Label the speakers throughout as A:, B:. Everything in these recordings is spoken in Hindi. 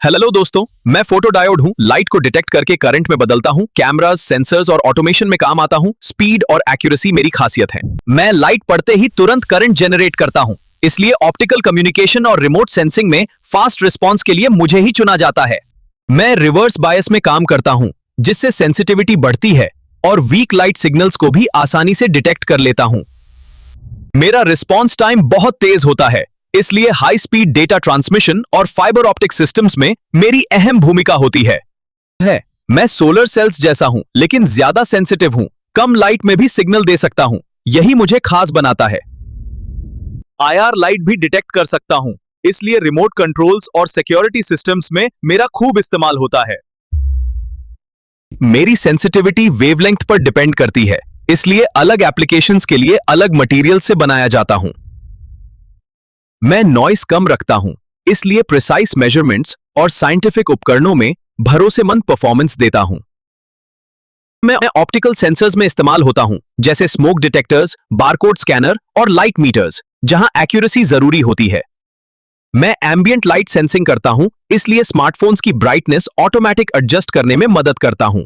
A: हेलो दोस्तों, मैं फोटो डायोड हूं। लाइट को डिटेक्ट करके करंट में बदलता हूं। कैमरास, सेंसर्स और ऑटोमेशन में काम आता हूं। स्पीड और एक्यूरेसी मेरी खासियत है। मैं लाइट पड़ते ही तुरंत करंट जनरेट करता हूं, इसलिए ऑप्टिकल कम्युनिकेशन और रिमोट सेंसिंग में फास्ट रिस्पॉन्स के लिए मुझे ही चुना जाता है। मैं रिवर्स बायस में काम करता हूं, जिससे सेंसिटिविटी बढ़ती है और वीक लाइट सिग्नल्स को भी आसानी से डिटेक्ट कर लेता हूं। मेरा रिस्पॉन्स टाइम बहुत तेज होता है, इसलिए हाई स्पीड डेटा ट्रांसमिशन और फाइबर ऑप्टिक सिस्टम्स में मेरी अहम भूमिका होती है। मैं सोलर सेल्स जैसा हूं, लेकिन ज्यादा सेंसिटिव हूं। कम लाइट में भी सिग्नल दे सकता हूं, यही मुझे खास बनाता है। आईआर लाइट भी डिटेक्ट कर सकता हूं, इसलिए रिमोट कंट्रोल्स और सिक्योरिटी सिस्टम्स में मेरा खूब इस्तेमाल होता है। मेरी सेंसिटिविटी वेवलेंथ पर डिपेंड करती है, इसलिए अलग एप्लीकेशंस के लिए अलग मटेरियल से बनाया जाता हूं। मैं नॉइस कम रखता हूं, इसलिए प्रिसाइज मेजरमेंट्स और साइंटिफिक उपकरणों में भरोसेमंद परफॉर्मेंस देता हूं। मैं ऑप्टिकल सेंसर्स में इस्तेमाल होता हूं, जैसे स्मोक डिटेक्टर्स, बारकोड स्कैनर और लाइट मीटर्स, जहां एक्यूरेसी जरूरी होती है। मैं एम्बिएंट लाइट सेंसिंग करता हूं, इसलिए स्मार्टफोन्स की ब्राइटनेस ऑटोमेटिक एडजस्ट करने में मदद करता हूं।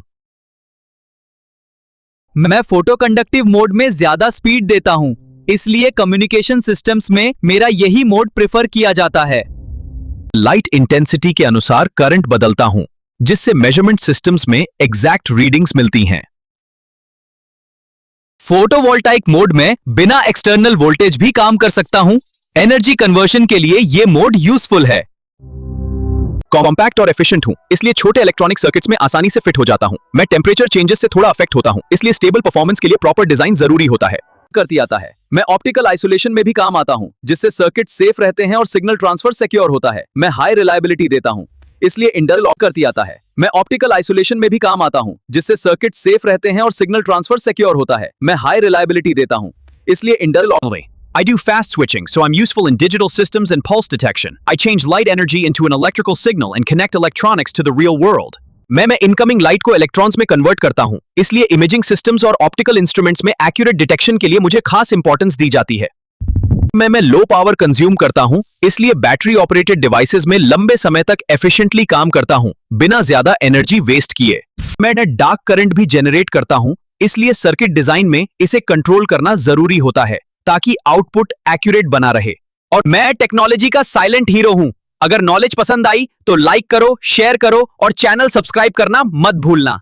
B: मैं फोटो कंडक्टिव मोड में ज्यादा स्पीड देता हूं, इसलिए कम्युनिकेशन सिस्टम्स में मेरा यही मोड प्रेफर किया जाता है।
A: लाइट इंटेंसिटी के अनुसार करंट बदलता हूं, जिससे मेजरमेंट सिस्टम्स में एग्जैक्ट रीडिंग्स मिलती हैं।
B: फोटोवोल्टाइक मोड में बिना एक्सटर्नल वोल्टेज भी काम कर सकता हूं। एनर्जी कन्वर्शन के लिए यह मोड यूजफुल है।
A: कॉम्पैक्ट और एफिशिएंट हूं, इसलिए छोटे इलेक्ट्रॉनिक सर्किट्स में आसानी से फिट हो जाता हूं। मैं टेम्परेचर चेंजेस से थोड़ा अफेक्ट होता हूं, इसलिए स्टेबल परफॉर्मेंस के लिए प्रॉपर डिजाइन जरूरी होता है। करती आता है। मैं ऑप्टिकल आइसोलेशन में भी काम आता हूं, जिससे सर्किट सेफ रहते हैं और सिग्नल ट्रांसफर सिक्योर होता है। मैं हाई रिलायबिलिटी देता हूं, इसलिए इंटरनल लॉक करती आता है। मैं ऑप्टिकल आइसोलेशन में भी काम आता हूं, जिससे सर्किट सेफ रहते हैं और सिग्नल ट्रांसफर सिक्योर होता है। मैं हाई रिलायबिलिटी देता हूं, इसलिए internal lock. I do fast switching, so I'm useful in digital systems and pulse detection. I change light energy into an electrical signal and connect electronics to the real world. मैं इनकमिंग लाइट को इलेक्ट्रॉन्स में कन्वर्ट करता हूं, इसलिए इमेजिंग सिस्टम्स और ऑप्टिकल इंस्ट्रूमेंट्स में एक्यूरेट डिटेक्शन के लिए मुझे खास इंपॉर्टेंस दी जाती है। मैं लो पावर कंज्यूम करता हूं, इसलिए बैटरी ऑपरेटेड डिवाइसेस में लंबे समय तक एफिशिएंटली काम करता हूं, बिना ज्यादा एनर्जी वेस्ट किए। मैं डार्क करंट भी जनरेट करता हूं, इसलिए सर्किट डिजाइन में इसे कंट्रोल करना जरूरी होता है, ताकि आउटपुट एक्यूरेट बना रहे। और मैं टेक्नोलॉजी का साइलेंट हीरो हूं। अगर नॉलेज पसंद आई तो लाइक करो, शेयर करो और चैनल सब्सक्राइब करना मत भूलना।